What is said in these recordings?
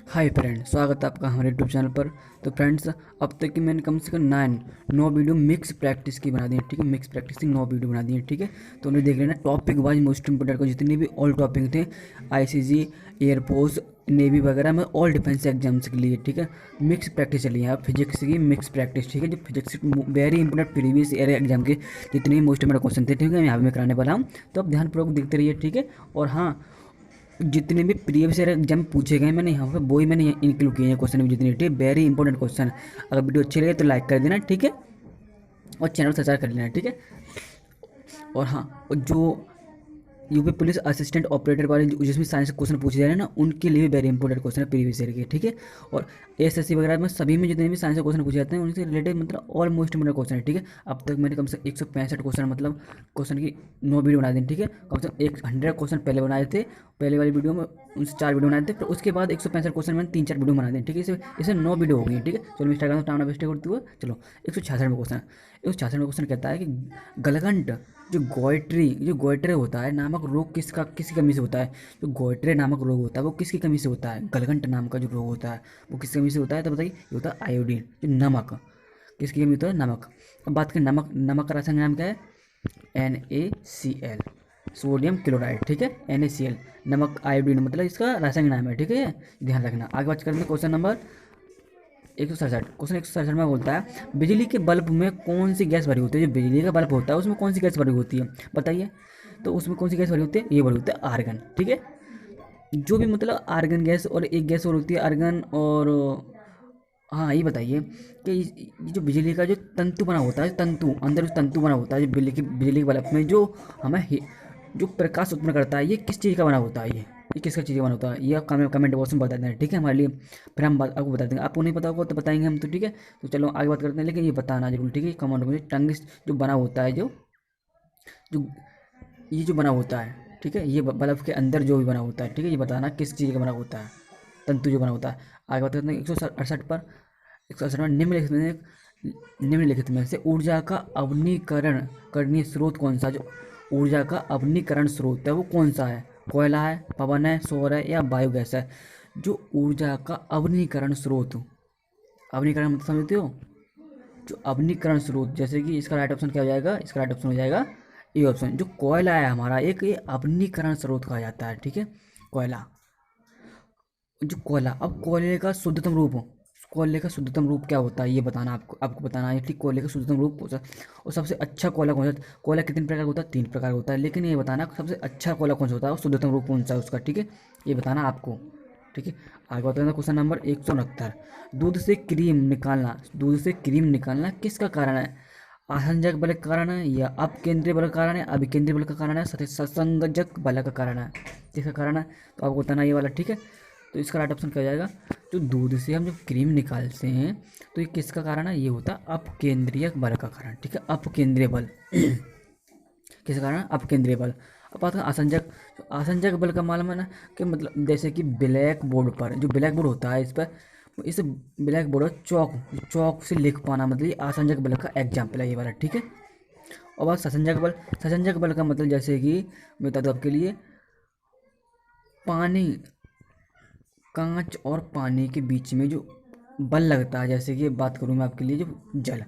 Hi friend, स्वागत है आपका हमारे यूट्यूब चैनल पर। तो फ्रेंड्स, अब तक की मैंने कम से कम 9 वीडियो मिक्स प्रैक्टिस की बना दी है। ठीक है, मिक्स प्रैक्टिस की 9 वीडियो बना दी है। ठीक है, तो उन्हें देख लेना टॉपिक वाइज मोस्ट इंपोर्टेंट को जितने भी ऑल टॉपिक थे, आईसीजी, एयरफोर्स, नेवी वगैरह में ऑल डिफेंस एग्जाम्स के लिए। ठीक है, मिक्स प्रैक्टिस चली है। फिजिक्स की मिक्स प्रैक्टिस। ठीक है, जो physics very important previous year exam के जितने भी मोस्ट इंपोर्टेंट क्वेश्चन थे, ठीक है, यहाँ पे मैं कराने वाला हूँ। तो आप ध्यानपूर्वक देखते रहिए। ठीक है, और हाँ, जितने भी प्रीवियस ईयर एग्जाम पूछे गए मैंने यहाँ पर वही मैंने इंक्लूड किए हैं क्वेश्चन भी जितने। ठीक है, वेरी इंपॉर्टेंट क्वेश्चन। अगर वीडियो अच्छी लगे तो लाइक कर देना। ठीक है, और चैनल सब्सक्राइब कर लेना। ठीक है, और हाँ, और जो यूपी पुलिस असिस्टेंट ऑपरेटर वाले जिसमें साइंस के क्वेश्चन पूछे जा रहे हैं ना, उनके लिए वेरी इंपॉर्टेंट क्वेश्चन है प्रीवियस ईयर के। ठीक है, और एसएससी वगैरह में सभी में जितने भी साइंस के क्वेश्चन पूछे जाते हैं उनसे रिलेटेड मतलब ऑलमोस्ट इंपॉर्टेंट क्वेश्चन है। ठीक है, अब तक मैंने कम से 165 क्वेश्चन मतलब क्वेश्चन की 9 वीडियो बना दी। ठीक है, कम से कम 100 क्वेश्चन पहले बनाए थे, पहले वाली वीडियो में उनसे 4 वीडियो बनाए थे, फिर उसके बाद 165 क्वेश्चन मैंने 3-4 वीडियो बना दी। ठीक है, इसे 9 वीडियो हो गई। ठीक है, चलो इंस्टाग्राम टाइम वेस्ट करते हुए चलो 166 में क्वेश्चन। 166 में क्वेश्चन कहता है कि गलगंट जो गोइट्रे होता है नामक रोग किसकी कमी से होता है। जो गोइट्रे नामक रोग होता है वो किसकी कमी से होता है। गलगंट नाम का जो रोग होता है वो किसकी कमी से होता है, तो बताइए। ये होता है आयोडीन, जो नमक। किसकी कमी होता है, नमक। अब बात करें नमक, नमक का रासायनिक नाम क्या है, NaCl, सोडियम क्लोराइड। ठीक है, NaCl, नमक आयोडीन मतलब इसका रासायनिक नाम है। ठीक है, ध्यान रखना। आगे बात करेंगे क्वेश्चन नंबर 167। क्वेश्चन 167 में बोलता है बिजली के बल्ब में कौन सी गैस भरी होती है। जो बिजली का बल्ब होता है उसमें कौन सी गैस भरी होती है, बताइए। तो उसमें कौन सी गैस भरी होती है, ये भरी होती है आर्गन। ठीक है, जो भी मतलब आर्गन गैस, और एक गैस और होती है आर्गन, और हाँ ये बताइए कि ये जो बिजली का जो तंतु बना होता है, तंतु अंदर जो तंतु बना होता है जो बिजली के बल्ब में जो हमें जो प्रकाश उत्पन्न करता है, ये किस चीज़ का बना होता है, ये किसका चीज़ का बना होता है, ये आप कमेंट बॉक्स में बता देना। ठीक है, हमारे लिए फिर हम आपको बता देंगे। आपको नहीं पता होगा तो बताएंगे हम। तो ठीक है, तो चलो आगे बात करते हैं, लेकिन ये बताना जरूर। ठीक है, कमेंट में टंग जो बना होता है, जो जो ये जो बना होता है, ठीक है, ये बल्ब के अंदर जो भी बना होता है, ठीक है, ये बताना किस चीज़ का बना होता है, तंतु जो बना होता है। आगे बात करते हैं 168 पर। 168 में निम्नलिखित में से ऊर्जा का अवनीकरण करणीय स्रोत कौन सा। जो ऊर्जा का अवनीकरण स्रोत है वो कौन सा है, कोयला है, पवन है, सौर है, या बायोगैस है। जो ऊर्जा का अवनीकरण स्रोत, अवनीकरण मतलब समझते हो, जो अवनीकरण स्रोत, जैसे कि इसका राइट ऑप्शन क्या हो जाएगा, इसका राइट ऑप्शन हो जाएगा ए ऑप्शन। जो कोयला है हमारा एक, ये अवनीकरण स्रोत कहा जाता है। ठीक है, कोयला, जो कोयला। अब कोयले का शुद्धतम रूप, कोयले का शुद्धतम रूप क्या होता है ये बताना, आपको बताना है। ठीक, कोयले का शुद्धतम रूप कौन सा, और सबसे अच्छा कोयला कौन सा। कोयला कितने प्रकार का होता है, 3 प्रकार का होता है, लेकिन ये बताना सबसे अच्छा कोयला कौन सा होता है और शुद्धतम रूप कौन सा है उसका। ठीक है, ये बताना आपको। ठीक है, आगे बताना क्वेश्चन नंबर 169। दूध से क्रीम निकालना किसका कारण है। आसंजक बल का कारण है, या अपकेंद्रीय बल का कारण है, अभिकेंद्रीय बल का कारण है, ससंजक बल का कारण है, किसका कारण है, तो आपको बताना ये वाला। ठीक है, तो इसका राइट ऑप्शन क्या हो जाएगा। जो दूध से हम जब क्रीम निकालते हैं तो ये किसका कारण है, ये होता है अपकेंद्रीय बल का कारण। ठीक है, अपकेंद्रीय बल किसका कारण, अपकेंद्रीय बल। अब बात करें आसंजक, तो आसंजक बल का मालूम है ना, कि मतलब जैसे कि ब्लैक बोर्ड पर, जो ब्लैक बोर्ड होता है इस ब्लैक बोर्ड पर चौक से लिख पाना, मतलब ये आसंजक बल का एग्जाम्पल है ये वाला। ठीक है, और बात ससंजक बल का मतलब जैसे कि मैं बता दूँ आपके लिए, पानी, कांच और पानी के बीच में जो बल लगता है, जैसे कि बात करूँ मैं आपके लिए, जो जल,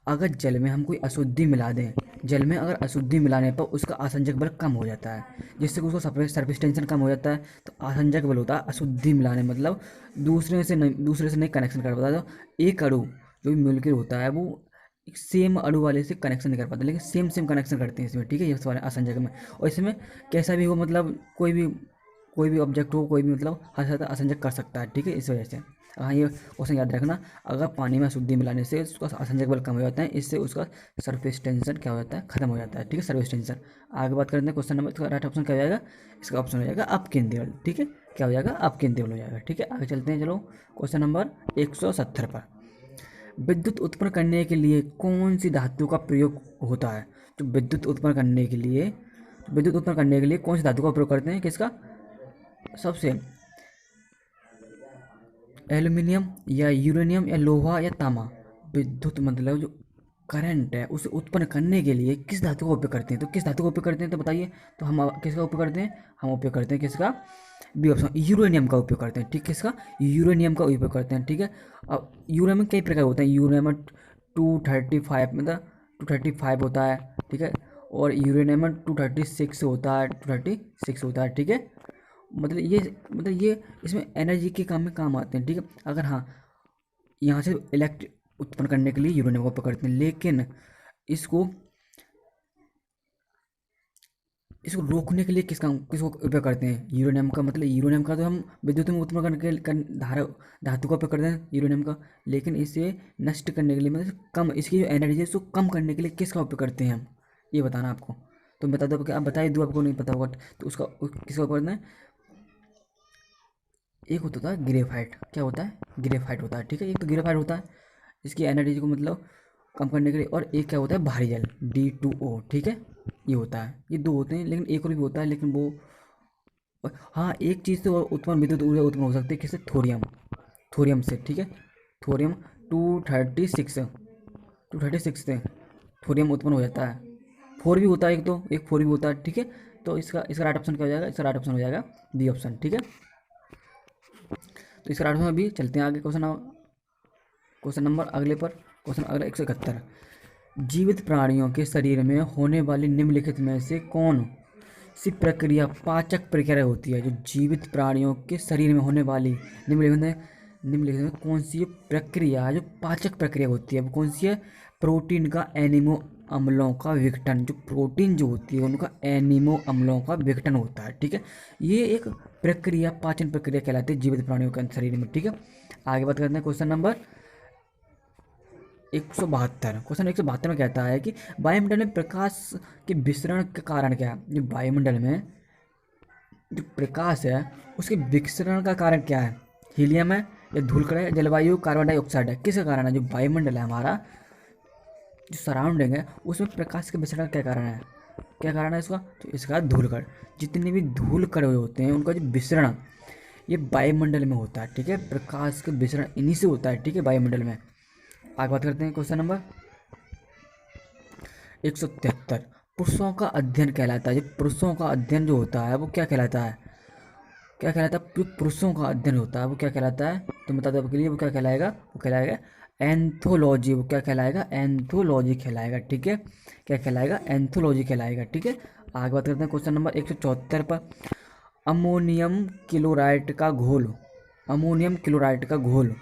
अगर जल में हम कोई अशुद्धि मिला दें, जल में अगर अशुद्धि मिलाने पर उसका आसंजक बल कम हो जाता है, जिससे कि उसको सरफेस टेंशन कम हो जाता है। तो आसंजक बल होता है अशुद्धि मिलाने, मतलब दूसरे से नहीं कनेक्शन कर पाता। तो एक अणु जो भी मोलिक्यूल होता है वो एक सेम अणु वाले से कनेक्शन नहीं कर पाता, लेकिन सेम कनेक्शन करते हैं इसमें। ठीक है, ये सवाल है आसंजक में। और इसमें कैसा भी हो, मतलब कोई भी ऑब्जेक्ट हो, कोई भी मतलब हर साथ असंजक कर सकता है। ठीक है, इस वजह से हाँ, ये क्वेश्चन याद रखना। अगर पानी में अशुद्धि मिलाने से उसका असंजक बल कम हो जाता है, इससे उसका सरफेस टेंशन क्या हो जाता है, खत्म हो जाता है। ठीक है, सरफेस टेंशन। आगे बात करते हैं क्वेश्चन नंबर, इसका राइट ऑप्शन क्या हो जाएगा, इसका ऑप्शन हो जाएगा अपकेंद्रीय बल। ठीक है, क्या हो जाएगा, अपकेंद्रीय बल हो जाएगा। ठीक है, आगे चलते हैं। चलो क्वेश्चन नंबर 170 पर। विद्युत उत्पन्न करने के लिए कौन सी धातु का प्रयोग होता है। जो विद्युत उत्पन्न करने के लिए कौन सी धातु का प्रयोग करते हैं, किसका, सबसे एल्यूमिनियम या यूरेनियम या लोहा या तांबा। विद्युत मतलब जो करंट है उसे उत्पन्न करने के लिए किस धातु का उपयोग करते हैं, तो किस धातु का उपयोग करते हैं तो बताइए। तो हम किसका उपयोग करते हैं, हम उपयोग करते हैं किसका, बी ऑप्शन, यूरेनियम का उपयोग करते हैं। ठीक, किसका, यूरेनियम का उपयोग करते हैं। ठीक है, अब यूरेनियम कई प्रकार होते हैं, यूरेनियम 235 मतलब 235 होता है। ठीक है, और यूरेनियम 236 होता है, 236 होता है। ठीक है, मतलब ये इसमें एनर्जी के काम में काम आते हैं। ठीक है, अगर हाँ यहाँ से इलेक्ट्रिक उत्पन्न करने के लिए यूरेनियम का उपयोग करते हैं, लेकिन इसको इसको रोकने के लिए किसको उपयोग करते हैं, यूरेनियम का। मतलब यूरेनियम का तो हम विद्युत में उत्पन्न करने के लिए धातु का उपयोग करते हैं यूरेनियम का, लेकिन इसे नष्ट करने के लिए मतलब कम, इसकी जो एनर्जी है उसको कम करने के लिए किसका उपयोग करते हैं हम, ये बताना आपको। तो बता दो, आप बता ही दो, आपको नहीं पता होगा तो उसका किसका उपयोग करना है। एक होता है ग्रेफाइट, क्या होता है, ग्रेफाइट होता है। ठीक है, एक तो ग्रेफाइट होता है इसकी एनर्जी को मतलब कम करने के लिए, और एक क्या होता है भारी जल D2O। ठीक है, ये होता है, ये दो होते हैं, लेकिन एक और भी होता है, लेकिन वो हाँ एक चीज़ तो उत्पन्न, विद्युत ऊर्जा उत्पन्न हो सकती है किससे, थोरियम, थोरियम से। ठीक है, थोरियम 236 से थोरियम उत्पन्न हो जाता है। फोर भी होता है एक, तो एक फोर भी होता है। ठीक है, तो इसका इसका राइट ऑप्शन क्या हो जाएगा, इसका राइट ऑप्शन हो जाएगा बी ऑप्शन। ठीक है, तो इसका राइट ऑप्शन भी चलते हैं आगे क्वेश्चन नंबर अगले पर। क्वेश्चन अगला 171, जीवित प्राणियों के शरीर में होने वाली निम्नलिखित में से कौन सी प्रक्रिया पाचक प्रक्रिया होती है। जो जीवित प्राणियों के शरीर में होने वाली निम्नलिखित में कौन सी प्रक्रिया जो पाचक प्रक्रिया होती है, वो कौन सी है, प्रोटीन का एनिमो अम्लों का विघटन। जो प्रोटीन जो होती है उनका एनिमो अम्लों का विघटन होता है। ठीक है, ये एक प्रक्रिया पाचन प्रक्रिया कहलाती है जीवित प्राणियों के शरीर में। ठीक है, आगे बात करते हैं क्वेश्चन नंबर 172। क्वेश्चन 172 में कहता है कि वायुमंडल में प्रकाश के विसरण का कारण क्या है। जो वायुमंडल में जो प्रकाश है उसके विसरण का कारण क्या है, हीलियम है या धूलकण है, जलवायु, कार्बन डाइऑक्साइड है, किसका कारण है। जो वायुमंडल है हमारा, जो सराउंडिंग है उसमें प्रकाश के विसरण का क्या कारण है, क्या कारण है इसका, तो इसका धूलकण। जितने भी धूलकण होते हैं उनका जो विसरण ये वायुमंडल में होता है। ठीक है, प्रकाश के विसरण इन्हीं से होता है। ठीक है, वायुमंडल में। आगे बात करते हैं क्वेश्चन नंबर 173, पुरुषों का अध्ययन कहलाता है। जो पुरुषों का अध्ययन जो होता है वो क्या कहलाता है, क्या कहलाता है, जो पुरुषों का अध्ययन होता है वो क्या कहलाता है, तो बता दो आपके लिए, वो क्या कहलाएगा, वो कहलाएगा एंथोलॉजी। वो क्या कहलाएगा, एंथोलॉजी कहलाएगा। ठीक है, क्या कहलाएगा, एंथोलॉजी कहलाएगा। ठीक है, आगे बात करते हैं क्वेश्चन नंबर 174 पर, अमोनियम क्लोराइड का घोल, अमोनियम क्लोराइड का घोल,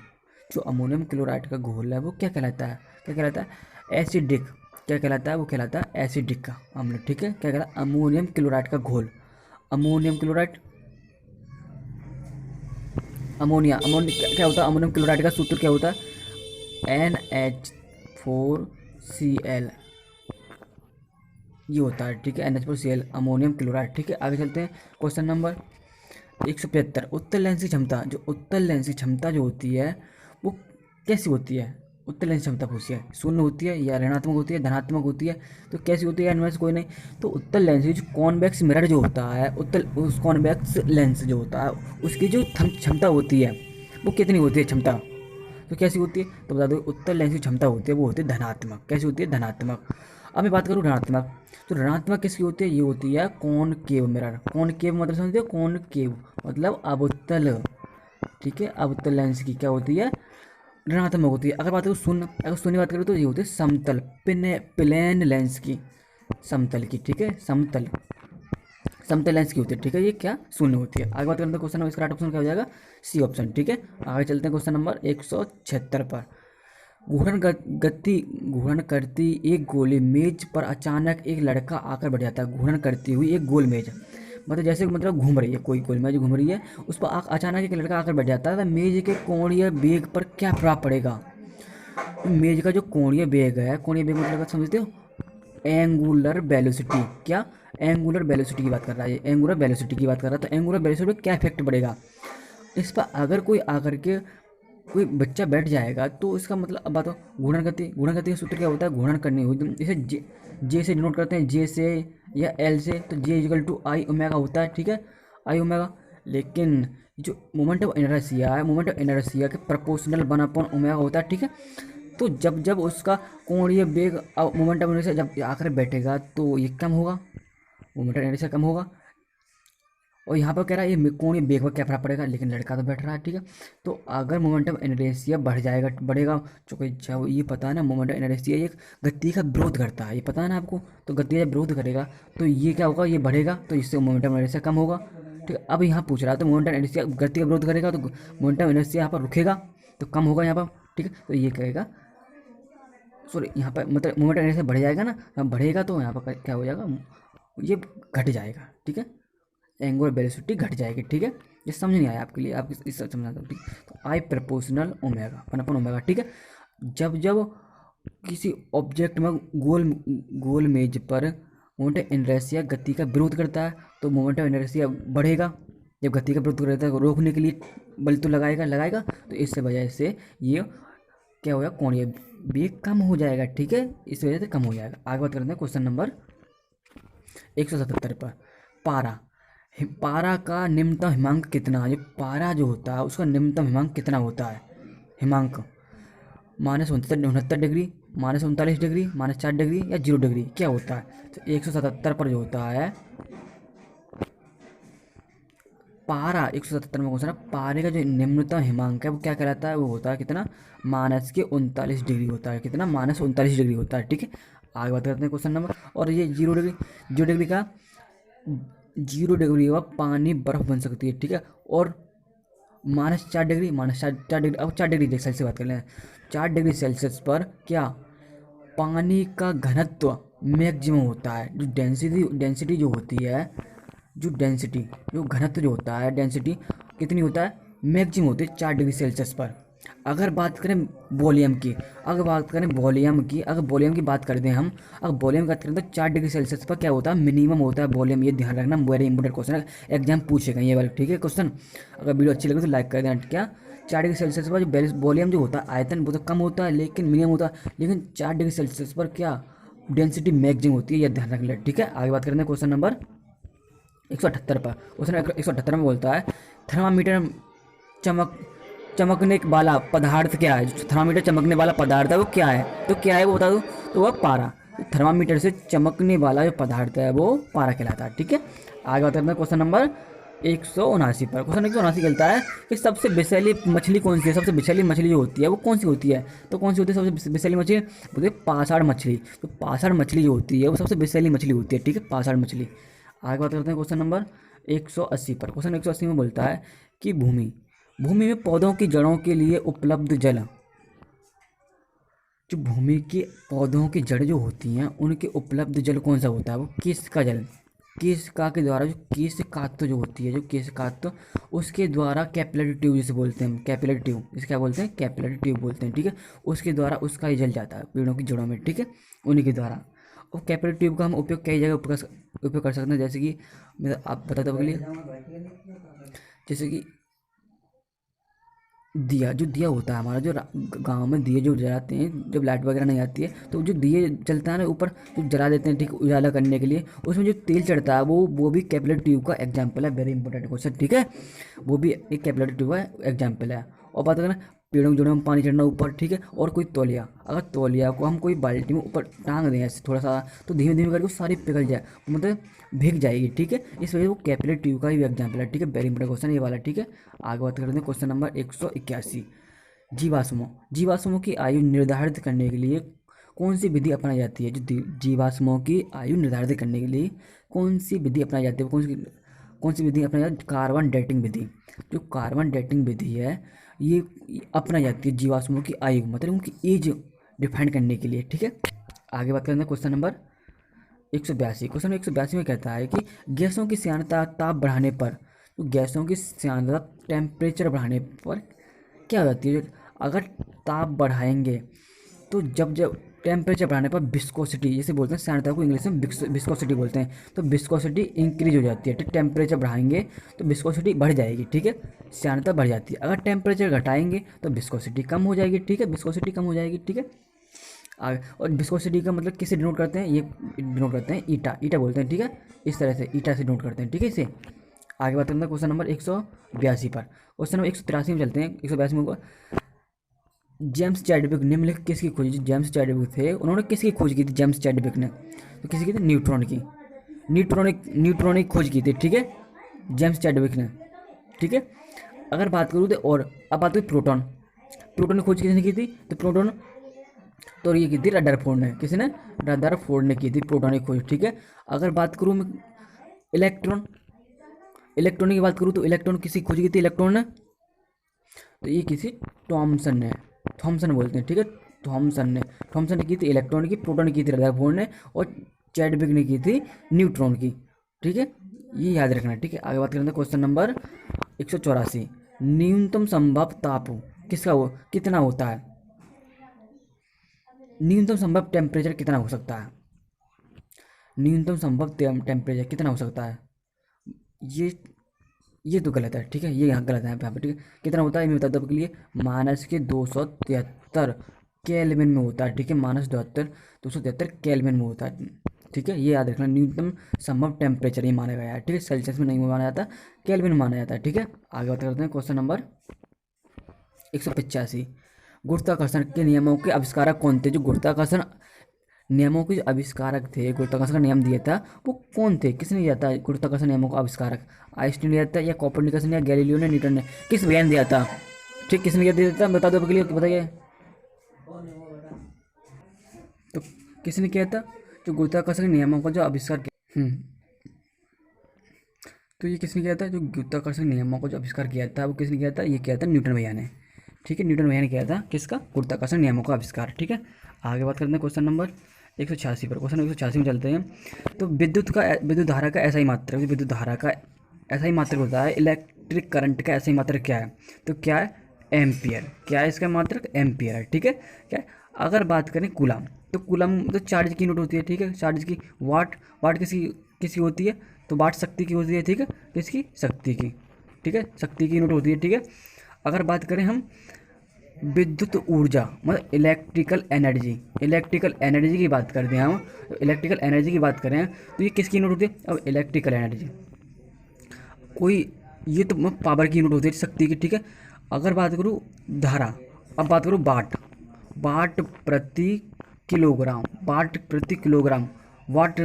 जो अमोनियम क्लोराइड का घोल है वो क्या कहलाता है, क्या कहलाता है, एसिडिक। क्या कहलाता है, वो कहलाता है एसिडिक का अम्ल। ठीक है, क्या कहलाता है, अमोनियम क्लोराइड का घोल, अमोनियम क्लोराइड, अमोनिया, अमोनिया क्या होता है, अमोनियम क्लोराइड का सूत्र क्या होता है, NH4Cl, ये होता है। ठीक है, NH4Cl अमोनियम क्लोराइड। ठीक है, आगे चलते हैं क्वेश्चन नंबर 175, उत्तल लेंस की क्षमता। जो उत्तल लेंस की क्षमता जो होती है वो कैसी होती है, उत्तल लेंस क्षमता पूछी है, शून्य होती है या ऋणात्मक होती है, धनात्मक होती है, तो कैसी होती है, इनमें से कोई नहीं। तो उत्तल लेंस की जो कॉन्वेक्स मिरर जो होता है, उत्तल उस कॉन्वेक्स लेंस जो होता है उसकी जो क्षमता होती है वो कितनी होती है क्षमता, तो कैसी होती है, तो बता दो, उत्तल लेंस की क्षमता होती है वो होती है धनात्मक। कैसी होती है, धनात्मक। अब मैं बात करूँ ऋणात्मक, तो ऋणात्मक किसकी होती है, ये होती है कॉनकेव मिरर। कॉनकेव मतलब समझते हो, कॉनकेव मतलब अवतल। ठीक है, अवतल लेंस की क्या होती है, ऋणात्मक होती है। अगर बात करूँ शून्य, अगर शून्य बात करूँ तो ये होती है समतल, प्लेन लेंस की, समतल की। ठीक है, समतल, समतल लेंस की होती है। ठीक है, ये क्या शून्य होती है। आगे बात करते हैं क्वेश्चन नंबर, इसका राइट ऑप्शन क्या हो जाएगा, सी ऑप्शन। ठीक है, आगे चलते हैं क्वेश्चन नंबर 176 पर, घूर्णन करती एक गोली मेज पर अचानक एक लड़का आकर बैठ जाता है। घूर्णन करती हुई एक गोल मेज, मतलब जैसे मतलब घूम रही है, कोई गोल मेज घूम रही है, उस पर अचानक एक लड़का आकर बैठ जाता है, तो मेज के कोणीय वेग पर क्या प्रभाव पड़ेगा। मेज का जो कोणीय वेग है, कोणीय वेग मतलब समझते हो, एंगुलर वेलोसिटी। क्या, एंगुलर वेलोसिटी की बात कर रहा है, एंगुलर वेलोसिटी की बात कर रहा है। तो एंगुलर वेलोसिटी पर क्या इफेक्ट पड़ेगा इस पर, अगर कोई आकर के कोई बच्चा बैठ जाएगा तो इसका मतलब, अब बात हो घूर्णन गति, घूर्णन गति का सूत्र क्या होता है, घूर्णन करनी हुई, इसे जे से डिनोट करते हैं, जे से या एल से, तो J equal to I omega होता है। ठीक है, आई ओमेगा, लेकिन जो मोमेंट ऑफ इनर्शिया है, मोमेंट ऑफ इनर्शिया के प्रोपोर्शनल 1/ओमेगा होता है। ठीक है, तो जब जब उसका कोणीय वेग मोमेंट ऑफ इनर्शिया जब आकर बैठेगा तो ये कम होगा, मोमेंट ऑफ इनर्शिया कम होगा। और यहाँ पर कह रहा है ये कोणीय वेग पर क्या फर्क पड़ेगा, लेकिन लड़का तो बैठ रहा है, ठीक है। तो अगर मोमेंट ऑफ इनर्शिया बढ़ेगा, चूँकि जब ये पता है ना मोमेंट ऑफ इनर्शिया एक गति का विरोध करता है, ये पता है ना आपको। तो गति जब विरोध करेगा तो ये क्या होगा, ये बढ़ेगा, तो इससे मोमेंट ऑफ इनर्शिया कम होगा, ठीक है। अब यहाँ पूछ रहा है तो मोमेंट ऑफ इनर्शिया गति का विरोध करेगा तो मोमेंट ऑफ इनर्शिया यहाँ पर रुकेगा तो कम होगा यहाँ पर, ठीक है। तो ये कहेगा सॉरी यहाँ पर मतलब मोमेंट ऑफ इनर्शिया बढ़ जाएगा ना, जब बढ़ेगा तो यहाँ पर क्या हो जाएगा, ये घट जाएगा, ठीक है। एंगुलर वेलोसिटी घट जाएगी, ठीक है। ये समझ नहीं आया आपके लिए, आप इस समझा दो, ठीक। तो आई proportional omega one upon omega, ठीक है। जब जब किसी ऑब्जेक्ट में गोल मेज पर मोमेंट ऑफ इनर्शिया गति का विरोध करता है तो मोमेंट ऑफ इनर्शिया बढ़ेगा। जब गति का विरोध करता है रोकने के लिए बल तो लगाएगा, तो इस वजह से ये क्या होगा, कोणीय वेग कम हो जाएगा, ठीक है। इस वजह से कम हो जाएगा। आगे बात करते हैं क्वेश्चन नंबर 177 पर। पारा का निम्नतम हिमांक कितना, जो पारा जो होता है उसका निम्नतम हिमांक कितना होता है, हिमांक -69 डिग्री, -39 डिग्री, -4 डिग्री या 0 डिग्री क्या होता है। तो 177 पर जो होता है पारा, 177 में क्वेश्चन है, पारे का जो निम्नतम हिमांक है वो क्या कहलाता है, वो होता है कितना, -39 डिग्री होता है, कितना, -39 डिग्री होता है, ठीक है। आगे बात करते हैं क्वेश्चन नंबर। और ये 0 डिग्री, 0 डिग्री का 0 डिग्री का पानी बर्फ बन सकती है, ठीक है। और -4 डिग्री, -4 डिग्री, अब 4 डिग्री सेल्सियस की बात कर लें। 4 डिग्री सेल्सियस पर क्या पानी का घनत्व मैक्सिमम होता है, जो डेंसिटी जो होती है, जो घनत्व जो होता है, डेंसिटी कितनी होता है, मैक्सिमम होती है 4 डिग्री सेल्सियस पर। अगर बात करें वॉल्यूम की, अगर वॉल्यूम की बात करते हैं हम, अगर वॉल्यूम की बात करें तो 4 डिग्री सेल्सियस पर क्या होता है, मिनिमम होता है वॉल्यूम। ये ध्यान रखना, वेरी इंपॉर्टेंट क्वेश्चन है, एग्जाम पूछेगा ये वाला, ठीक है क्वेश्चन। अगर वीडियो अच्छी लगे तो लाइक कर देना, क्या 4 डिग्री सेल्सियस पर जो वॉल्यूम जो होता है, आयतन वो तो कम होता है लेकिन मिनिमम होता है, लेकिन 4 डिग्री सेल्सियस पर क्या डेंसिटी मैक्सिमम होती है, यह ध्यान रख ले, ठीक है। आगे बात करते हैं क्वेश्चन नंबर 178 पर। क्वेश्चन 178 में बोलता है थर्मामीटर चमकने वाला पदार्थ क्या है, जो थर्मामीटर चमकने वाला पदार्थ है वो क्या है, तो क्या है वो बता दो, तो वह पारा। थर्मामीटर से चमकने वाला जो पदार्थ है वो पारा कहलाता है, ठीक है। आगे बात करते हैं क्वेश्चन नंबर 179 पर। क्वेश्चन 179 कहता है कि सबसे विषैली मछली कौन सी है, सबसे विषैली मछली जो होती है वो कौन सी होती है, तो कौन सी होती है सबसे विषैली मछली, बोलते हैं पाषाण मछली। तो पाषाण मछली जो होती है वो सबसे विषैली मछली होती है, ठीक है, पाषाण मछली। आगे बात करते हैं क्वेश्चन नंबर 180 पर। क्वेश्चन 180 में बोलता है कि भूमि में पौधों की जड़ों के लिए उपलब्ध जल, जो भूमि के पौधों की जड़ जो होती हैं उनके उपलब्ध जल कौन सा होता है, वो किसका जल, किसका के द्वारा, जो केश कात्व जो होती है, जो केश कात्व उसके द्वारा कैपिलरी ट्यूब जिसे बोलते हैं, कैपिलरी ट्यूब इसे क्या बोलते हैं, कैपिलरी ट्यूब बोलते हैं, ठीक है। उसके द्वारा उसका ही जल जाता है पेड़ों की जड़ों में, ठीक है, उन्हीं के द्वारा। और कैपिलरी ट्यूब का हम उपयोग कई जगह उपयोग कर सकते हैं, जैसे कि आप बताते हो के लिए, जैसे कि दिया होता है हमारा, जो गांव में दिए जो जलाते हैं जब लाइट वगैरह नहीं आती है, तो जो दिए जलता है ना ऊपर जो जला देते हैं, ठीक, उजाला करने के लिए, उसमें जो तेल चढ़ता है वो भी कैपिलरी ट्यूब का एग्जाम्पल है। वेरी इंपॉर्टेंट क्वेश्चन, ठीक है, वो भी एक कैपिलरी ट्यूब का एग्जाम्पल है। और बात करें पेड़ों की जड़ों में पानी चढ़ना ऊपर, ठीक है। और कोई तौलिया, अगर तौलिया को हम कोई बाल्टी में ऊपर टांग दें ऐसे थोड़ा सा, तो धीमे धीमे करके वो सारी पिघल जाए, मतलब भीग जाएगी, ठीक है। इस वजह से वो कैपिलरी ट्यूब का भी एग्जाम्पल है, ठीक है। वेरी इंपॉर्टेंट क्वेश्चन ये वाला, ठीक है। आगे बात करते हैं क्वेश्चन नंबर 181। जीवाश्मों की आयु निर्धारित करने के लिए कौन सी विधि अपनाई जाती है, जो जीवाश्मों की आयु निर्धारित करने के लिए कौन सी विधि अपनाई जाती है, कौन सी विधि अपनाई जाती है, कार्बन डेटिंग विधि। जो कार्बन डेटिंग विधि है ये अपनाई जाती है जीवाश्मों की आयु, मतलब उनकी एज डिफाइन करने के लिए, ठीक है। आगे बात करते हैं क्वेश्चन नंबर 182। क्वेश्चन 182 में कहता है कि गैसों की सांद्रता ताप बढ़ाने पर, तो गैसों की सांद्रता टेम्परेचर बढ़ाने पर क्या हो जाती है, अगर ताप बढ़ाएंगे तो जब टेम्परेचर बढ़ाने पर विस्कोसिटी, जैसे बोलते हैं सांद्रता को इंग्लिश में विस्कोसिटी बोलते हैं, तो विस्कोसिटी इंक्रीज हो जाती है, ठीक। टेम्परेचर बढ़ाएंगे तो विस्कोसिटी बढ़ जाएगी, ठीक है, सांद्रता बढ़ जाती है। अगर टेम्परेचर घटाएंगे तो विस्कोसिटी कम हो जाएगी, ठीक है, विस्कोसिटी कम हो जाएगी, ठीक है। और विस्कोसिटी का मतलब किससे डिनोट करते हैं, ये डिनोट करते हैं ईटा बोलते हैं, ठीक है, इस तरह से ईटा से डिनोट करते हैं, ठीक है। इसे आगे बात करते हैं क्वेश्चन नंबर 182 पर। क्वेश्चन नंबर 183 में चलते हैं। 182 में जेम्स चैडविक निम्नलिखित किसकी खोज, जो जेम्स चैडविक थे उन्होंने किसकी खोज की थी, जेम्स चैडविक ने, तो किसी की थी, न्यूट्रॉन की, न्यूट्रॉनिक खोज की थी, ठीक है, जेम्स चैडविक ने, ठीक है। अगर बात करूँ तो, और अब बात करूँ प्रोटॉन, प्रोटॉन की खोज किसने की थी, तो प्रोटॉन तो ये की थी रदरफोर्ड ने, किसी ने, रदरफोर्ड ने की थी प्रोटॉन की खोज, ठीक है। अगर बात करूँ मैं इलेक्ट्रॉन, इलेक्ट्रॉन की बात करूँ तो इलेक्ट्रॉन किसी खोज की थी, इलेक्ट्रॉन ने, तो ये किसी थॉमसन ने, थॉमसन बोलते हैं, ठीक है, थॉमसन ने की थी इलेक्ट्रॉन की, प्रोटॉन की थी रदरफोर्ड ने, और चैडविक ने की थी न्यूट्रॉन की, ठीक है, ये याद रखना, ठीक है। आगे बात करते हैं क्वेश्चन नंबर 184, न्यूनतम संभव ताप किसका हो, कितना होता है, न्यूनतम संभव टेम्परेचर कितना हो सकता है, न्यूनतम संभव टेम्परेचर कितना हो सकता है, ये ये तो गलत है, ठीक है, ये यहाँ गलत है यहाँ पे, ठीक है। कितना होता है मैं बता दूँ आपके लिए, -273 केल्विन में होता है, ठीक है, -273 केल्विन में होता है, ठीक है, ये याद रखना, न्यूनतम संभव टेम्परेचर ये माना गया है, ठीक है, सेल्सियस में नहीं माना जाता, केल्विन में माना जाता है, ठीक है। आगे बात करते हैं क्वेश्चन नंबर 185, गुरुत्वाकर्षण के नियमों के आविष्कारक कौन थे, जो गुरुत्वाकर्षण नियमों के जो आविष्कारक थे, गुरुत्वाकर्षण का नियम दिया था वो कौन थे, किसने दिया था गुरुत्वाकर्षण नियमों का आविष्कारक, आइंस्टीन ने दिया था, या कोपर्निकस ने, या गैलीलियो ने, न्यूटन ने, किस भैया ने दिया था, ठीक, किसने दिया था बता दो आपके लिए, बताइए, तो किसने किया था, जो गुरुत्वाकर्षण के नियमों का जो आविष्कार किया, तो ये किसने किया था, जो गुरुत्वाकर्षण नियमों का जो आविष्कार किया था वो किसने किया था, ये किया था न्यूटन भैया ने, ठीक है, न्यूटन भैया ने किया था किसका, गुरुत्वाकर्षण नियमों का आविष्कार, ठीक है। आगे बात करते हैं क्वेश्चन नंबर 186 पर, क्वेश्चन 186 में चलते हैं। तो विद्युत धारा का ऐसा ही मात्रक, विद्युत धारा का ऐसा ही मात्रक होता है, इलेक्ट्रिक करंट का ऐसा ही मात्रक क्या है, तो क्या है, एम्पियर, क्या है इसका मात्रक, एम्पियर है, ठीक है, क्या है। अगर बात करें कूलम, तो कूलम तो चार्ज की यूनिट होती है, ठीक है, चार्ज की, वाट, वाट किसी किसी होती है, तो वाट शक्ति की होती है, ठीक है, किसकी, शक्ति की, ठीक है, शक्ति की यूनिट होती है, ठीक है। अगर बात करें हम विद्युत ऊर्जा मतलब इलेक्ट्रिकल एनर्जी की बात करते हैं हम, इलेक्ट्रिकल एनर्जी की बात करें तो ये किसकी यूनिट होती है, अब इलेक्ट्रिकल एनर्जी कोई, ये तो पावर की यूनिट होती है, शक्ति की, ठीक है। अगर बात करूँ धारा, अब बात करूँ वाट, वाट प्रति किलोग्राम, वाट प्रति किलोग्राम, वाट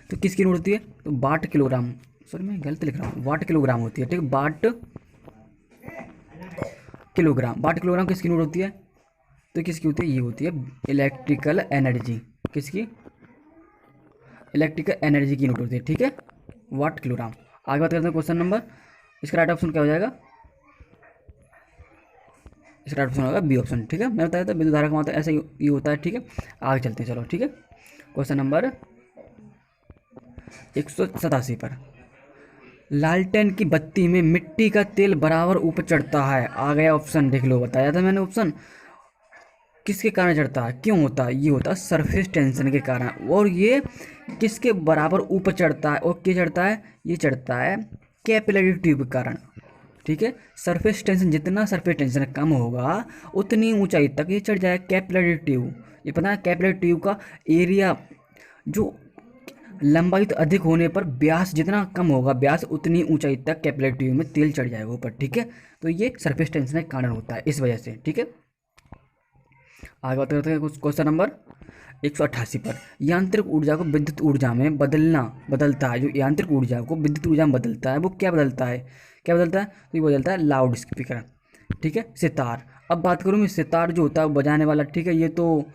तो किसकी यूनिट होती है, तो वाट किलोग्राम, सॉरी मैं गलत लिख रहा हूँ, वाट किलोग्राम होती है, ठीक है, वाट किलोग्राम, वाट किलोग्राम किसकी यूनिट होती है, तो किसकी होती है, ये होती है इलेक्ट्रिकल एनर्जी, किसकी, इलेक्ट्रिकल एनर्जी की यूनिट होती है, ठीक है, वाट किलोग्राम। आगे बात करते हैं क्वेश्चन नंबर, इसका राइट ऑप्शन क्या हो जाएगा, इसका राइट ऑप्शन होगा बी ऑप्शन, ठीक है, मैं बताया था विद्युत धारा का मतलब ऐसा ये होता है, ठीक है। आगे चलते हैं, चलो ठीक है, क्वेश्चन नंबर 187 पर, लालटेन की बत्ती में मिट्टी का तेल बराबर ऊपर चढ़ता है, आ गया ऑप्शन, देख लो, बताया था मैंने ऑप्शन, किसके कारण चढ़ता है, क्यों होता है, ये होता है सरफेस टेंशन के कारण, और ये किसके बराबर ऊपर चढ़ता है, और क्या चढ़ता है, ये चढ़ता है कैपिलरी ट्यूब के कारण, ठीक है, सरफेस टेंशन, जितना सरफेस टेंशन कम होगा उतनी ऊंचाई तक ये चढ़ जाएगा कैपिलरी ट्यूब, ये पता है कैपिलरी ट्यूब का एरिया, जो लंबाई तो अधिक होने पर व्यास जितना कम होगा, व्यास उतनी ऊंचाई तक कैपिलरी ट्यूब में तेल चढ़ जाएगा ऊपर, ठीक है, तो ये सरफेस टेंशन के कारण होता है, इस वजह से, ठीक है। आगे बात करते हैं क्वेश्चन नंबर 188 पर, यांत्रिक ऊर्जा को विद्युत ऊर्जा में बदलता है, जो यांत्रिक ऊर्जा को विद्युत ऊर्जा में बदलता है वो क्या बदलता है, तो ये बदलता है लाउड स्पीकर, ठीक है, सितार। अब बात करूँ मैं सितार जो होता है बजाने वाला, ठीक है, ये तो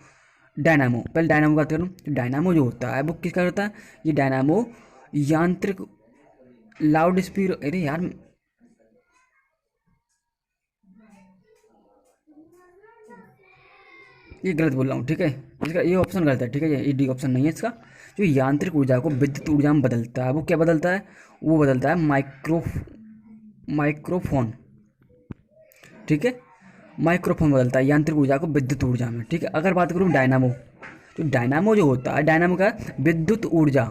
डायनामो, पहले डायनामो की बात करूँ तो डायनामो जो होता है वो किसका होता है, ये डायनामो यांत्रिक लाउड स्पीकर, अरे यार ये गलत बोल रहा हूँ, ठीक है, इसका ये ऑप्शन गलत है, ठीक है, ये डी ऑप्शन नहीं है इसका, जो यांत्रिक ऊर्जा को विद्युत ऊर्जा में बदलता है वो क्या बदलता है, वो बदलता है माइक्रोफोन, ठीक है, माइक्रोफोन बदलता है यांत्रिक ऊर्जा को विद्युत ऊर्जा में, ठीक है। अगर बात करूँ डायनामो, तो डायनामो जो होता है, डायनामो का विद्युत ऊर्जा,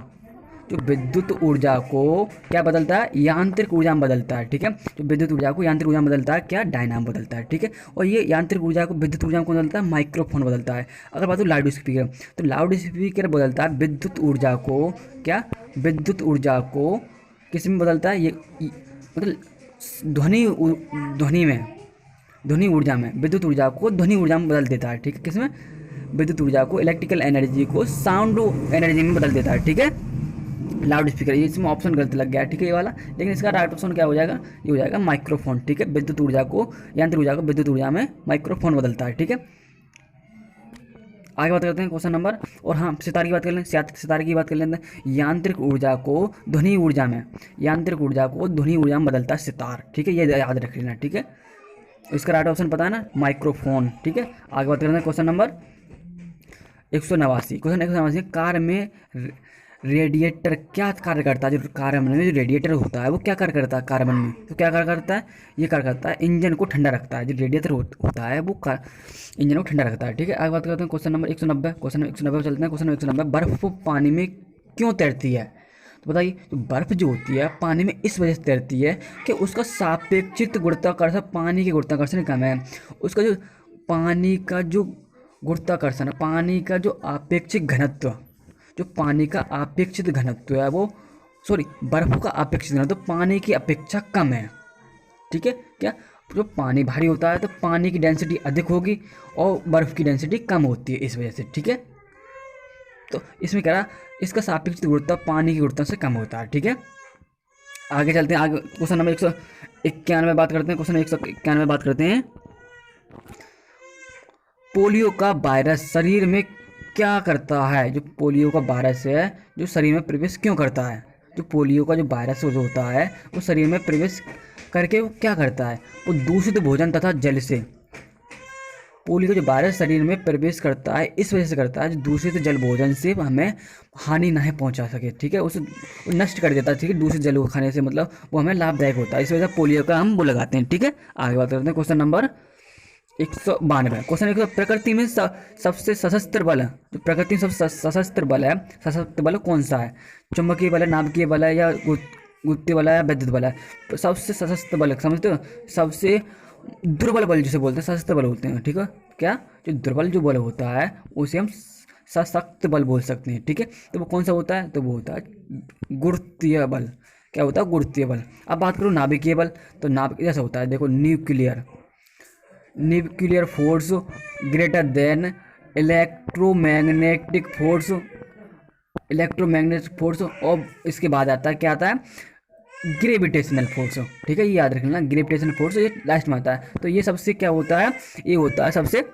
जो विद्युत ऊर्जा को क्या बदलता है, यांत्रिक ऊर्जा में बदलता है, ठीक है, जो विद्युत ऊर्जा को यांत्रिक ऊर्जा में बदलता है क्या, डायनामो बदलता है, ठीक है। और ये यांत्रिक ऊर्जा को विद्युत ऊर्जा में कौन बदलता है, माइक्रोफोन बदलता है। अगर बात हो लाउड स्पीकर, तो लाउड स्पीकर बदलता है विद्युत ऊर्जा को, क्या, विद्युत ऊर्जा को किस में बदलता है, ये मतलब ध्वनि में, ध्वनि ऊर्जा में, विद्युत ऊर्जा को ध्वनि ऊर्जा में बदल देता है। ठीक है, किसमें? विद्युत ऊर्जा को, इलेक्ट्रिकल एनर्जी को साउंड एनर्जी में बदल देता है। ठीक है, लाउड स्पीकर, ये इसमें ऑप्शन गलत लग गया है। ठीक है, ये वाला, लेकिन इसका राइट ऑप्शन क्या हो जाएगा? ये हो जाएगा माइक्रोफोन। ठीक है, विद्युत ऊर्जा को, यांत्रिक ऊर्जा को विद्युत ऊर्जा में माइक्रोफोन बदलता है। ठीक है, आगे बात करते हैं क्वेश्चन नंबर, और हाँ सितारे की बात कर लें, सितारे की बात कर लेते हैं। यांत्रिक ऊर्जा को ध्वनि ऊर्जा में, यांत्रिक ऊर्जा को ध्वनि ऊर्जा में बदलता है सितार। ठीक है, ये याद रख लेना। ठीक है, इसका राइट ऑप्शन पता है ना, माइक्रोफोन। ठीक है, आगे बात करते हैं क्वेश्चन नंबर 189। क्वेश्चन 189, कार में रेडिएटर क्या कार्य करता है? जो कार्बन में जो रेडिएटर होता है वो क्या कार्य करता है कार्बन में? तो क्या कार्य करता है? ये कार्य करता है इंजन को ठंडा रखता है। जो रेडिएटर होता है वो इंजन को ठंडा रखता है। ठीक है, आगे बात करते हैं क्वेश्चन नंबर 190। क्वेश्चन 190 चलते हैं। क्वेश्चन 190, बर्फ पानी में क्यों तैरती है? तो बताइए, जो बर्फ जो होती है पानी में इस वजह से तैरती है कि उसका सापेक्षिक गुरुत्वाकर्षण, पानी के गुरुत्वाकर्षण कम है। उसका जो पानी का जो गुरुत्वाकर्षण, पानी का जो आपेक्षिक घनत्व, जो पानी का आपेक्षिक घनत्व है वो, सॉरी, बर्फ का आपेक्षिक घनत्व पानी की अपेक्षा कम है। ठीक है, क्या? जो पानी भारी होता है तो पानी की डेंसिटी अधिक होगी और बर्फ की डेंसिटी कम होती है इस वजह से। ठीक है, तो इसमें क्या रहा, इसका सापेक्षिक गुरुत्व पानी की गुरुत्व से कम होता है। ठीक है, आगे चलते हैं। आगे क्वेश्चन नंबर 191 बात करते हैं। क्वेश्चन 191 बात करते हैं, पोलियो का वायरस शरीर में क्या करता है? जो पोलियो का वायरस है जो शरीर में प्रवेश क्यों करता है? जो पोलियो का जो वायरस जो होता है वो शरीर में प्रवेश करके वो क्या करता है? वो दूषित भोजन तथा जल से, पोलियो का जो वायरस शरीर में प्रवेश करता है इस वजह से करता है जो दूषित जल भोजन से हमें हानि नहीं पहुंचा सके। ठीक है, उसे नष्ट कर देता है। ठीक है, दूषित जल को खाने से मतलब वो हमें लाभदायक होता है, इस वजह से पोलियो का हम वो लगाते हैं। ठीक है, आगे बात करते हैं क्वेश्चन नंबर 192। क्वेश्चन 100, प्रकृति में सबसे सशस्त्र बल, जो प्रकृति में सबसे सशस्त्र बल है, सशस्त्र बल कौन सा है? चुंबकीय बल है, नाभिकीय बल है, या गुरुत्वीय बल है, या विद्युत बल है? सब्ससे सशस्त्र बल समझते हो? सबसे दुर्बल बल जिसे बोलते हैं सशस्त्र बल होते हैं। ठीक है, क्या? जो दुर्बल जो बल होता है उसे हम सशक्त बल बोल सकते हैं। ठीक है, तो वो कौन सा होता है? तो वो होता है गुरुत्वीय बल। क्या होता है? गुरुत्वीय बल। अब बात करूँ नाभिकीय बल, तो नाभिकीय जैसा होता है, देखो, nuclear force greater than electromagnetic force, और इसके बाद आता है, क्या आता है? Gravitational force. ठीक है, ये याद रखना, ग्रेविटेशनल फोर्स ये लास्ट में आता है। तो ये सबसे क्या होता है? ये होता है सबसे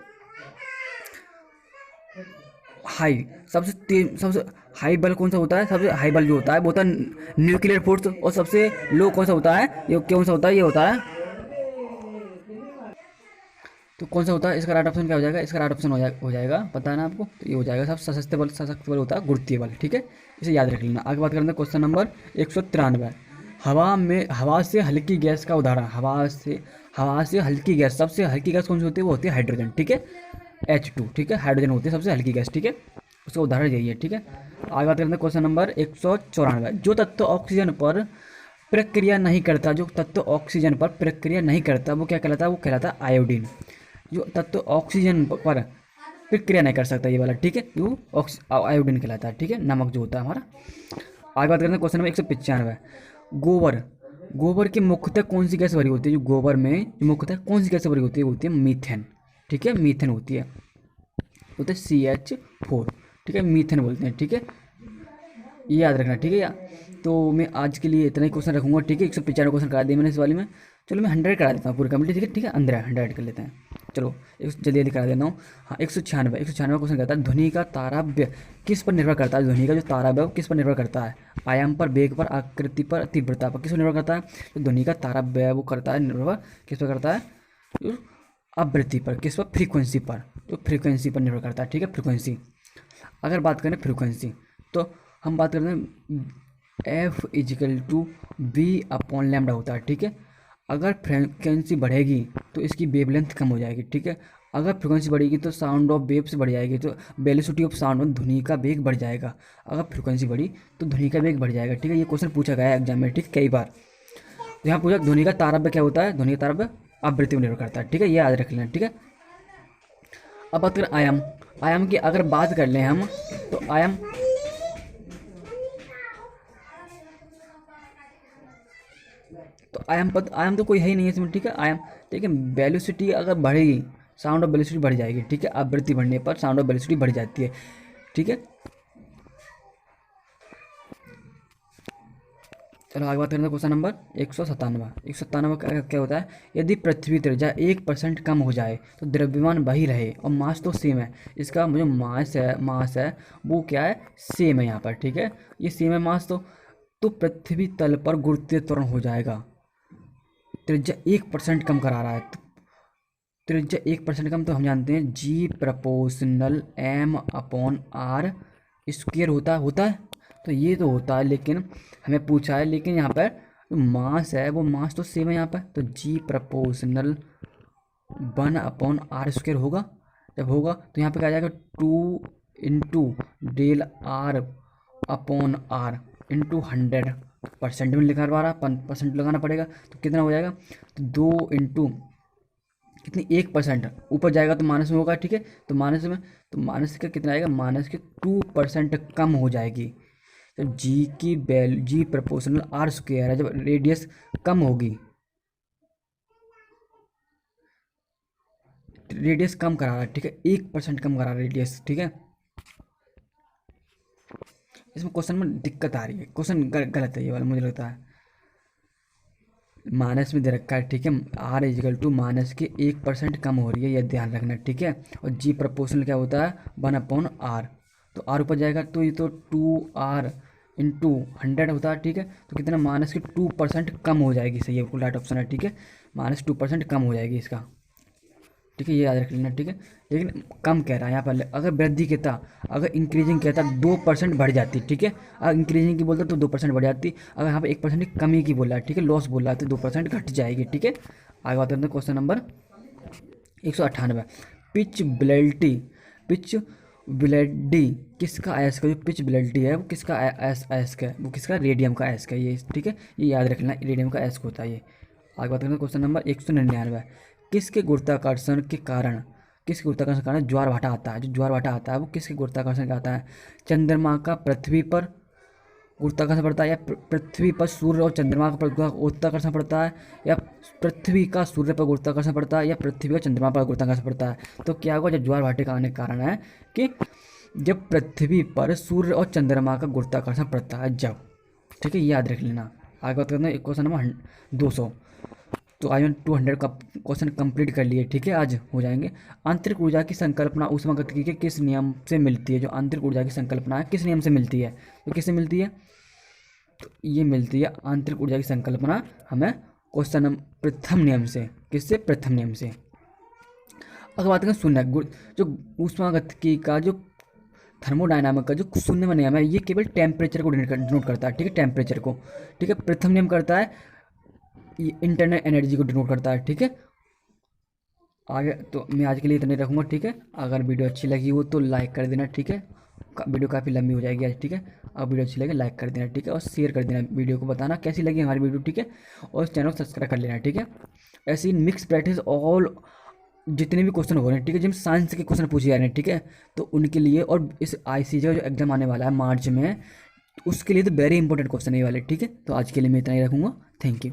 हाई, सबसे हाई बल कौन सा होता है? सबसे हाई बल जो होता है वो होता है न्यूक्लियर फोर्स। और सबसे लो कौन सा होता है? ये कौन सा होता है? ये होता है, तो कौन सा होता है? इसका राइट ऑप्शन क्या हो जाएगा? इसका राइट ऑप्शन हो जाएगा, पता है ना आपको, तो ये हो जाएगा सब सशस्त्र बल, सशक्त बल होता है गुरुत्वीय बल। ठीक है, इसे याद रख लेना। आगे बात करते हैं क्वेश्चन नंबर 193। हवा से हल्की गैस का उदाहरण, हवा से हल्की गैस, सबसे हल्की गैस कौन सी होती है? वो होती है हाइड्रोजन। ठीक है, H2। ठीक है, हाइड्रोजन होती है सबसे हल्की गैस। ठीक है, उसका उदाहरण यही है। ठीक है, आगे बात करते हैं क्वेश्चन नंबर 194। जो तत्व ऑक्सीजन पर प्रक्रिया नहीं करता, जो तत्व ऑक्सीजन पर प्रक्रिया नहीं करता वो क्या कहलाता है? वो कहलाता है आयोडीन। जो तत्व ऑक्सीजन पर प्रक्रिया नहीं कर सकता ये वाला, ठीक है, वो आयोडीन कहलाता है। ठीक है, नमक जो होता है हमारा। आगे बात करते हैं क्वेश्चन नंबर 195। गोबर की मुख्यतः कौन सी गैस भरी होती है? जो गोबर में मुख्यतः कौन सी गैस भरी होती है? वो होती है मीथेन। ठीक है, मीथेन होती है, होता है CH4। ठीक है, मीथेन बोलते हैं। ठीक है, ये याद रखना। ठीक है, या तो मैं आज के लिए इतना ही क्वेश्चन रखूंगा। ठीक है, 195 क्वेश्चन करा दिए मैंने इस वाले में। चलो मैं 100 करा देता हूँ पूरी कंप्लीट। ठीक है, ठीक है, 100 कर लेते हैं। चलो जल्दी जल्दी करा देता हूँ। हाँ, 196 क्वेश्चन कहता है, ध्वनि का ताराव्य किस पर निर्भर करता है? ध्वनि का जो ताराव्य किस पर निर्भर करता है? आयाम पर, वेग पर, आकृति पर, तीव्रता पर, किस पर निर्भर करता है? तो ध्वनि का ताराव्य वो करता है निर्भर किस पर करता है? आवृत्ति पर, किस पर? फ्रीक्वेंसी पर, जो फ्रीक्वेंसी पर निर्भर करता है। ठीक है, फ्रीक्वेंसी। अगर बात करें फ्रीक्वेंसी, तो हम बात करते हैं F=V/λ होता है। ठीक है, अगर फ्रीक्वेंसी बढ़ेगी तो इसकी वेवलेंथ कम हो जाएगी। ठीक है, अगर फ्रीक्वेंसी बढ़ेगी तो साउंड ऑफ वेव्स बढ़ जाएगी, तो वेलोसिटी ऑफ साउंड, ध्वनि का वेग बढ़ जाएगा। अगर फ्रीक्वेंसी बढ़ी तो ध्वनि का वेग बढ़ जाएगा। ठीक है, ये क्वेश्चन पूछा गया है एग्जाम में। ठीक, कई बार यहाँ पूछा ध्वनि का तारव्य क्या होता है? ध्वनि का तारव्य आवृत्ति पर निर्भर करता है। ठीक है, ये याद रख लेना। ठीक है, अब बात करें आयाम की अगर बात कर लें हम, तो आयाम तो कोई है ही नहीं है इसमें। ठीक है, आयाम ठीक है। वेलोसिटी अगर बढ़ेगी, साउंड ऑफ वेलोसिटी बढ़ जाएगी, ठीक है। आवृत्ति बढ़ने पर साउंड ऑफ वेलोसिटी बढ़ जाती है, ठीक है। चलो आगे बात करते हैं क्वेश्चन नंबर 197। 197 का क्या होता है, यदि पृथ्वी त्रिज्या 1% कम हो जाए तो द्रव्यमान वही रहे और मास तो सेम है। इसका जो मास है वो क्या है, सेम है यहाँ पर, ठीक है। ये सेम है मास, तो पृथ्वी तल पर गुरुत्वीय त्वरण हो जाएगा। त्रिज्या 1% कम करा रहा है, तो त्रिज्या 1% कम, तो हम जानते हैं G proportional M upon R square होता है। तो ये तो होता है, लेकिन हमें पूछा है, लेकिन यहाँ पर जो मास है वो मास तो सेम है यहाँ पर, तो जी प्रपोर्शनल 1/r² होगा। जब होगा तो यहाँ पे क्या आ जाएगा, 2 × del r/r इंटू 100%। में लिखा रहा, परसेंट लगाना पड़ेगा, तो कितना हो जाएगा, तो 2 इंटू कितनी 1% ऊपर जाएगा तो माइनस में होगा, ठीक है। तो माइनस का कितना आएगा, माइनस के 2% कम हो जाएगी। जब जी प्रपोर्शनल r² है, जब रेडियस कम होगी, रेडियस कम करा रहा है, ठीक है, 1% कम करा रहा है रेडियस, ठीक है। इसमें क्वेश्चन में दिक्कत आ रही है, क्वेश्चन गलत है ये वाला, मुझे लगता है माइनस में दे रखा है, ठीक है। r = माइनस के 1% कम हो रही है, यह ध्यान रखना, ठीक है। और जी प्रपोर्शनल क्या होता है, 1/r, तो r ऊपर जाएगा तो ये तो 2r इंटू 100 होता है, ठीक है। तो कितना, माइनस के 2% कम हो जाएगी, सही है, बिल्कुल राइट ऑप्शन है, ठीक है। -2% कम हो जाएगी इसका, ठीक है, ये याद रख लेना, ठीक है। लेकिन कम कह रहा है यहाँ पर, अगर वृद्धि कहता, अगर इंक्रीजिंग कहता 2% बढ़ जाती, ठीक है। अगर इंक्रीजिंग की बोलता तो 2% बढ़ जाती, अगर यहाँ पर 1% की कमी की बोल रहा है, ठीक है, लॉस बोल रहा है, तो 2% घट जाएगी, ठीक है। आगे बात करते हैं क्वेश्चन नंबर 198। पिच ब्लेडी किसका अयस्क है, जो पिच ब्लेडी है वो किसका अयस्क है, वो किसका, रेडियम का अयस्क है ये, ठीक है, ये याद रखना, रेडियम का अयस्क होता है ये। आगे बात करते हैं क्वेश्चन नंबर 199। किसके गुरुत्वाकर्षण के कारण ज्वार भाटा आता है, जो ज्वार भाटा आता है वो किसके गुरुत्वाकर्षण का आता है, चंद्रमा का पृथ्वी पर गुरुत्वाकर्षण पड़ता है, या पृथ्वी पर सूर्य और चंद्रमा का गुरुत्वाकर्षण पड़ता है, या पृथ्वी का सूर्य पर गुरुत्वाकर्षण पड़ता है, या पृथ्वी का चंद्रमा पर गुरुत्वाकर्षण पड़ता है। तो क्या होगा, जब ज्वार भाटे का आने का कारण है कि जब पृथ्वी पर सूर्य और चंद्रमा का गुरुत्वाकर्षण पड़ता है, जब, ठीक है, ये याद रख लेना। आगे बात करते हैं क्वेश्चन नंबर 200। तो आज मैंने 200 का क्वेश्चन कंप्लीट कर लिए, ठीक है, आज हो जाएंगे। आंतरिक ऊर्जा की संकल्पना ऊष्मागतिकी के किस नियम से मिलती है, जो आंतरिक ऊर्जा की संकल्पना है किस नियम से मिलती है, तो किससे मिलती है, तो ये मिलती है आंतरिक ऊर्जा की संकल्पना हमें क्वेश्चन प्रथम नियम से, किससे, प्रथम नियम से। अगर बात करें शून्य, जो ऊष्मागतिकी का जो थर्मोडायनामिक का जो शून्य में नियम है, ये केवल टेम्परेचर को डिनोट करता है, ठीक है, टेम्परेचर को, ठीक है। प्रथम नियम करता है, ये इंटरनल एनर्जी को डिनोट करता है, ठीक है। आगे तो मैं आज के लिए इतने रखूँगा, ठीक है। अगर वीडियो अच्छी लगी हो तो लाइक कर देना, ठीक है। वीडियो काफ़ी लंबी हो जाएगी आज, ठीक है। अब वीडियो अच्छी लगे लाइक कर देना, ठीक है, और शेयर कर देना वीडियो को, बताना कैसी लगी हमारी वीडियो, ठीक है। और चैनल को सब्सक्राइब कर लेना, ठीक है। ऐसे ही मिक्स प्रैक्टिस ऑल जितने भी क्वेश्चन हो रहे हैं, ठीक है, जिनमें साइंस के क्वेश्चन पूछे जा रहे हैं, ठीक है, तो उनके लिए, और इस ICJ का जो एग्जाम आने वाला है मार्च में, उसके लिए तो वेरी इंपॉर्टेंट क्वेश्चन है ये वाले, ठीक है। तो आज के लिए मैं इतना ही रखूँगा, थैंक यू।